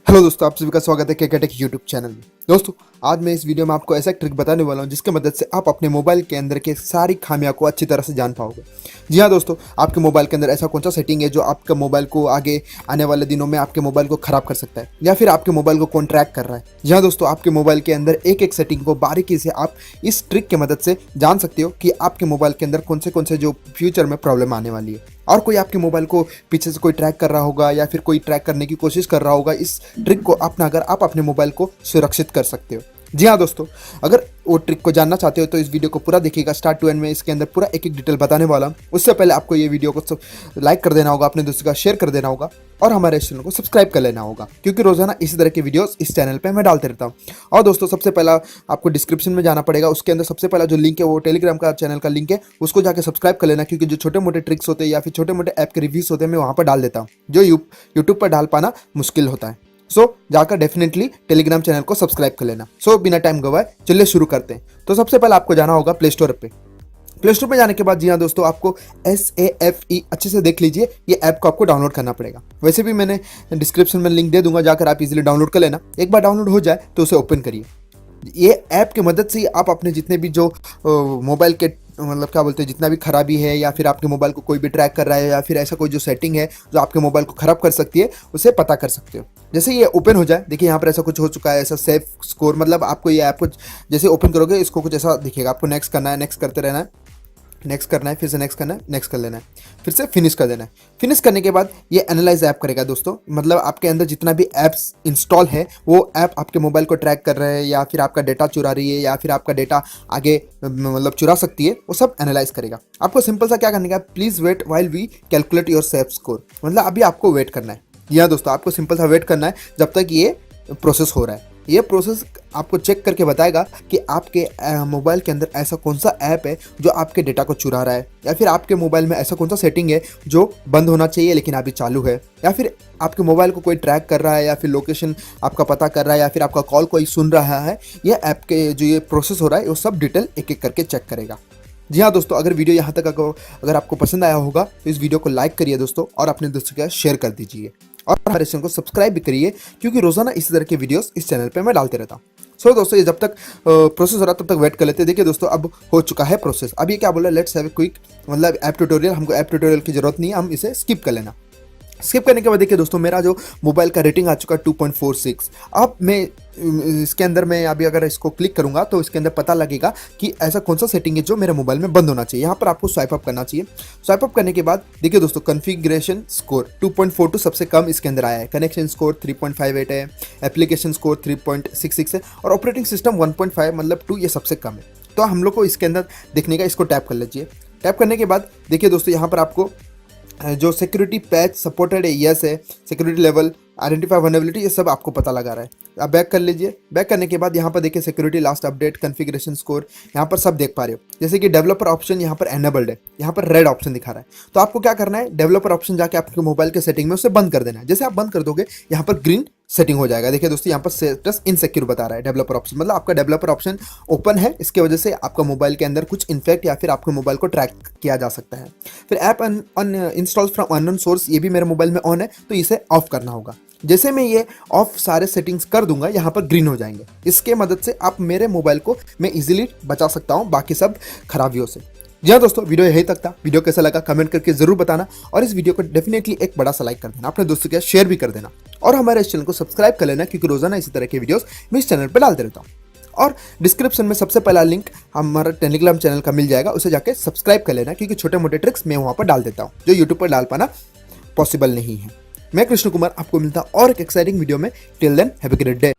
Hello दोस्तों, आप सभी का स्वागत है केकेटेक यूट्यूब चैनल में। दोस्तों, आज मैं इस वीडियो में आपको ऐसा एक ट्रिक बताने वाला हूं जिसकी मदद से आप अपने मोबाइल के अंदर के सारी खामियों को अच्छी तरह से जान पाओगे। जी हाँ दोस्तों, आपके मोबाइल के अंदर ऐसा कौन सा सेटिंग है जो आपके मोबाइल को आगे आने वाले दिनों में आपके मोबाइल को खराब कर सकता है या फिर आपके मोबाइल को कौन ट्रैक कर रहा है। जी हाँ दोस्तों, आपके मोबाइल के अंदर एक एक सेटिंग को बारीकी से आप इस ट्रिक की मदद से जान सकते हो कि आपके मोबाइल के अंदर कौन से जो फ्यूचर में प्रॉब्लम आने वाली है। और कोई आपके मोबाइल को पीछे से कोई ट्रैक कर रहा होगा या फिर कोई ट्रैक करने की कोशिश कर रहा होगा, इस ट्रिक को अपना अगर आप अपने मोबाइल को सुरक्षित कर सकते हो। जी हाँ दोस्तों, अगर वो ट्रिक को जानना चाहते हो तो इस वीडियो को पूरा देखिएगा स्टार्ट टू एंड में। इसके अंदर पूरा एक एक डिटेल बताने वाला हूँ। उससे पहले आपको ये वीडियो को लाइक कर देना होगा, अपने दोस्तों का शेयर कर देना होगा और हमारे चैनल को सब्सक्राइब कर लेना होगा, क्योंकि रोजाना इसी तरह के वीडियोस इस चैनल पे मैं डालते रहता हूँ। और दोस्तों, सबसे पहला आपको डिस्क्रिप्शन में जाना पड़ेगा। उसके अंदर सबसे पहला जो लिंक है वो टेलीग्राम का चैनल का लिंक है, उसको जाकर सब्सक्राइब कर लेना, क्योंकि जो छोटे मोटे ट्रिक्स होते हैं या फिर छोटे मोटे ऐप के रिव्यूज होते हैं मैं वहाँ पर डाल देता हूँ, जो यूट्यूब पर डाल पाना मुश्किल होता है। जाकर डेफिनेटली टेलीग्राम चैनल को सब्सक्राइब कर लेना। बिना टाइम गवाए चलिए शुरू करते हैं। तो सबसे पहले आपको जाना होगा प्ले स्टोर पे। प्ले स्टोर पे जाने के बाद जी हाँ दोस्तों, आपको SAFE अच्छे से देख लीजिए, ये ऐप को आपको डाउनलोड करना पड़ेगा। वैसे भी मैंने डिस्क्रिप्शन में लिंक दे दूंगा, जाकर आप इजीली डाउनलोड कर लेना। एक बार डाउनलोड हो जाए तो उसे ओपन करिए। ये ऐप की मदद से आप अपने जितने भी जो मोबाइल के मतलब क्या बोलते हैं, जितना भी खराबी है या फिर आपके मोबाइल को कोई भी ट्रैक कर रहा है या फिर ऐसा कोई जो सेटिंग है जो आपके मोबाइल को खराब कर सकती है, उसे पता कर सकते हो। जैसे ये ओपन हो जाए, देखिए यहाँ पर ऐसा कुछ हो चुका है, ऐसा सेफ स्कोर, मतलब आपको ये ऐप को जैसे ओपन करोगे इसको कुछ ऐसा दिखेगा। आपको नेक्स्ट करना है, नेक्स्ट करते रहना है, नेक्स्ट करना है, फिर से नेक्स्ट करना है, नेक्स्ट कर लेना है, फिर से फिनिश कर देना है। फिनिश करने के बाद ये एनालाइज ऐप करेगा दोस्तों, मतलब आपके अंदर जितना भी ऐप्स इंस्टॉल है वो ऐप आपके मोबाइल को ट्रैक कर रहे हैं या फिर आपका डेटा चुरा रही है या फिर आपका डेटा आगे मतलब चुरा सकती है, वो सब एनालाइज करेगा। आपको सिंपल सा क्या करने का, please wait while we calculate your safe score, मतलब अभी आपको वेट करना है। या दोस्तों, आपको सिंपल सा वेट करना है जब तक ये प्रोसेस हो रहा है। ये प्रोसेस आपको चेक करके बताएगा कि आपके मोबाइल के अंदर ऐसा कौन सा ऐप है जो आपके डेटा को चुरा रहा है, या फिर आपके मोबाइल में ऐसा कौन सा सेटिंग है जो बंद होना चाहिए लेकिन अभी चालू है, या फिर आपके मोबाइल को कोई ट्रैक कर रहा है या फिर लोकेशन आपका पता कर रहा है या फिर आपका कॉल कोई सुन रहा है। ये ऐप के जो ये प्रोसेस हो रहा है वो सब डिटेल एक एक करके चेक करेगा। जी हाँ दोस्तों, अगर वीडियो यहाँ तक अगर आपको पसंद आया होगा तो इस वीडियो को लाइक करिए दोस्तों और अपने दोस्तों के साथ शेयर कर दीजिए और हमारे चैनल को सब्सक्राइब भी करिए, क्योंकि रोजाना इसी तरह के वीडियोस इस चैनल पे मैं डालते रहता हूँ। दोस्तों, ये जब तक प्रोसेस हो रहा है तब तक वेट कर लेते हैं। देखिए दोस्तों, अब हो चुका है प्रोसेस। अब ये क्या बोला, लेट्स हैव ए क्विक, मतलब ऐप ट्यूटोरियल। हमको ऐप ट्यूटोरियल की जरूरत नहीं है, हम इसे स्किप कर लेना। स्किप करने के बाद देखिए दोस्तों, मेरा जो मोबाइल का रेटिंग आ चुका है 2.46। अब मैं इसके अंदर मैं अभी अगर इसको क्लिक करूंगा तो इसके अंदर पता लगेगा कि ऐसा कौन सा सेटिंग है जो मेरे मोबाइल में बंद होना चाहिए। यहाँ पर आपको स्वाइप अप करना चाहिए। स्वाइप अप करने के बाद देखिए दोस्तों, कॉन्फ़िगरेशन स्कोर 2.42 सबसे कम इसके अंदर आया है, कनेक्शन स्कोर 3.58 है, एप्लीकेशन स्कोर 3.66 है और ऑपरेटिंग सिस्टम 1.5 मतलब 2 ये सबसे कम है। तो हम लोग को इसके अंदर देखने का, इसको टैप कर लीजिए। टैप करने के बाद देखिए दोस्तों, यहाँ पर आपको जो सिक्योरिटी पैच सपोर्टेड है, यस है, सिक्योरिटी लेवल, आइडेंटिफाई वल्नरेबिलिटी, ये सब आपको पता लगा रहा है। आप बैक कर लीजिए। बैक करने के बाद यहाँ पर देखिए security last update, configuration score, यहाँ पर सब देख पा रहे हो। जैसे कि डेवलपर ऑप्शन यहाँ पर एनेबल्ड है, यहाँ पर रेड ऑप्शन दिखा रहा है। तो आपको क्या करना है, डेवलपर ऑप्शन जाके आपके मोबाइल के सेटिंग में उसे बंद कर देना है। जैसे आप बंद कर दोगे यहाँ पर ग्रीन सेटिंग हो जाएगा। देखिए दोस्तों, यहाँ पर स्टेटस इनसिक्योर बता रहा है डेवलपर ऑप्शन, मतलब आपका डेवलपर ऑप्शन ओपन है, इसके वजह से आपका मोबाइल के अंदर कुछ इन्फेक्ट या फिर आपके मोबाइल को ट्रैक किया जा सकता है। फिर app install from unknown source, ये भी मेरे मोबाइल में ऑन है, तो इसे ऑफ करना होगा। जैसे मैं ये ऑफ सारे सेटिंग्स कर दूंगा, यहाँ पर ग्रीन हो जाएंगे। इसके मदद से आप मेरे मोबाइल को मैं इजीली बचा सकता हूँ बाकी सब खराबियों से। जी हाँ दोस्तों, वीडियो यही तक था। वीडियो कैसा लगा कमेंट करके जरूर बताना और इस वीडियो को डेफिनेटली एक बड़ा सा लाइक कर देना, अपने दोस्तों के साथ शेयर भी कर देना और हमारे इस चैनल को सब्सक्राइब कर लेना, क्योंकि रोजाना इसी तरह के वीडियोस मैं इस चैनल पर डालते रहता हूँ। और डिस्क्रिप्शन में सबसे पहला लिंक हमारा टेलीग्राम चैनल का मिल जाएगा, उसे जाके सब्सक्राइब कर लेना, क्योंकि छोटे मोटे ट्रिक्स मैं वहाँ पर डाल देता हूँ जो यूट्यूब पर डाल पाना पॉसिबल नहीं है। मैं कृष्ण कुमार आपको मिलता और एक एक्साइटिंग वीडियो में। Till then have a great day.